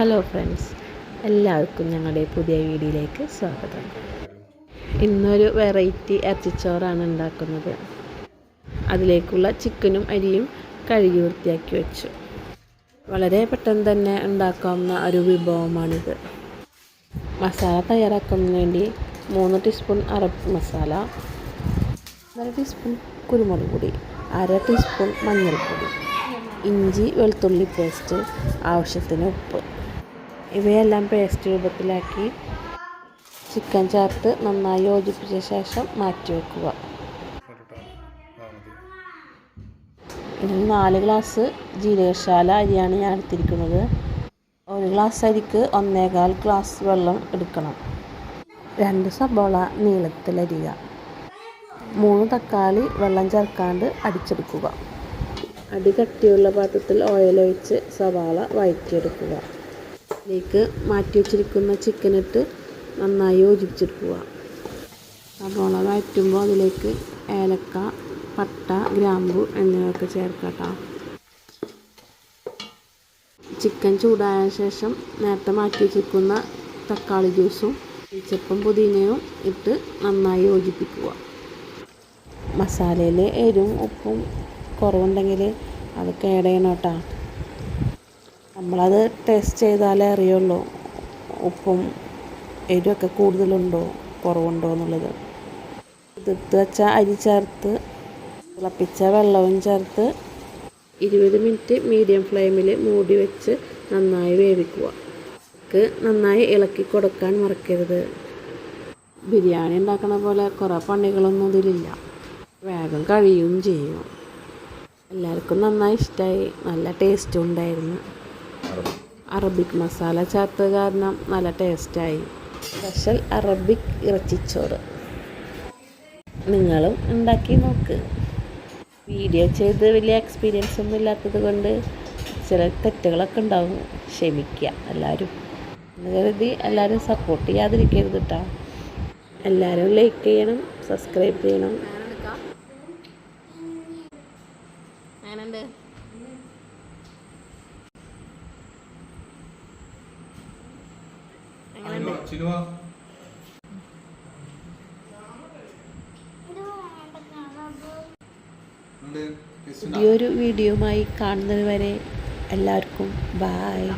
Hello friends, എല്ലാവർക്കും ഞങ്ങളുടെ പുതിയ വീഡിയോയിലേക്ക് സ്വാഗതം. ഇന്നൊരു വെറൈറ്റി ഇറച്ചിച്ചോറാണ് ഉണ്ടാക്കുന്നത്. അതിലേക്കുള്ള ചിക്കനും അരിയും കഴുകി വൃത്തിയാക്കി വെച്ചു. വളരെ പെട്ടെന്ന് തന്നെ ഉണ്ടാക്കാവുന്ന ഒരു വിഭവമാണിത്. മസാല തയ്യാറാക്കുന്നതിന് വേണ്ടി 3 ടീസ്പൂൺ അറബ് മസാല, 1 ടീസ്പൂൺ കുരുമുളക് പൊടി, 1/2 ടീസ്പൂൺ മഞ്ഞൾപ്പൊടി, ഇഞ്ചി വെളുത്തുള്ളി പേസ്റ്റ്, ആവശ്യത്തിന് ഉപ്പ്, ഇവയെല്ലാം പേസ്റ്റ് രൂപത്തിലാക്കി ചിക്കൻ ചേർത്ത് നന്നായി യോജിപ്പിച്ച ശേഷം മാറ്റി വയ്ക്കുക. ഇതിന് 4 ഗ്ലാസ് ജീരകശാല അരിയാണ് ഞാൻ എടുത്തിരിക്കുന്നത്. 1 ഗ്ലാസ് അരിക്ക് 1.25 ഗ്ലാസ് വെള്ളം എടുക്കണം. 2 സബോള നീളത്തിലരിയുക. 3 തക്കാളി വെള്ളം ചേർക്കാണ്ട് അടിച്ചെടുക്കുക. അടി കട്ടിയുള്ള പാത്രത്തിൽ ഓയിൽ ഒഴിച്ച് സവാള വഴറ്റിയെടുക്കുക. അതിലേക്ക് മാറ്റി വച്ചിരിക്കുന്ന ചിക്കനിട്ട് നന്നായി യോജിപ്പിച്ചെടുക്കുക. സവാള വഴറ്റുമ്പോൾ അതിലേക്ക് ഏലക്ക, പട്ട, ഗ്രാമ്പു എന്നിവയൊക്കെ ചേർക്കട്ടോ. ചിക്കൻ ചൂടായ ശേഷം നേരത്തെ മാറ്റി വച്ചിരിക്കുന്ന തക്കാളി ജ്യൂസും ഇഞ്ചിയും പുതിനയും ഇട്ട് നന്നായി യോജിപ്പിക്കുക. മസാലയിൽ എരിവും ഉപ്പും കുറവുണ്ടെങ്കിൽ അത് ആഡ് ചെയ്യണം കേട്ടോ. നമ്മളത് ടേസ്റ്റ് ചെയ്താലേ അറിയുള്ളൂ ഉപ്പും എരിവൊക്കെ കൂടുതലുണ്ടോ കുറവുണ്ടോ എന്നുള്ളത്. കുതിർത്ത് വെച്ച അരി ചേർത്ത് തിളപ്പിച്ച വെള്ളവും ചേർത്ത് 20 മിനിറ്റ് മീഡിയം ഫ്ലെയിമിൽ മൂടി വെച്ച് നന്നായി വേവിക്കുക. നന്നായി ഇളക്കി കൊടുക്കാൻ മറക്കരുത്. ബിരിയാണി ഉണ്ടാക്കണ പോലെ കുറേ പണികളൊന്നും ഇതിലില്ല, വേഗം കഴിയുകയും ചെയ്യും. എല്ലാവർക്കും നന്നായി ഇഷ്ടമായി, നല്ല ടേസ്റ്റും ഉണ്ടായിരുന്നു. അറബിക് മസാല ചേർത്തത് കാരണം നല്ല ടേസ്റ്റായി. സ്പെഷ്യൽ അറബിക് ഇറച്ചിച്ചോറ് നിങ്ങളും ഉണ്ടാക്കി നോക്ക്. വീഡിയോ ചെയ്ത് വലിയ എക്സ്പീരിയൻസ് ഒന്നും ഇല്ലാത്തത് കൊണ്ട് ചില തെറ്റുകളൊക്കെ ഉണ്ടാവും, ക്ഷമിക്കുക എല്ലാവരും എന്ന് കരുതി എല്ലാവരും സപ്പോർട്ട് ചെയ്യാതിരിക്കരുത് കേട്ടോ. എല്ലാവരും ലൈക്ക് ചെയ്യണം, സബ്സ്ക്രൈബ് ചെയ്യണം. പുതിയൊരു വീഡിയോയുമായി കാണുന്നത് വരെ എല്ലാവർക്കും ബായ്.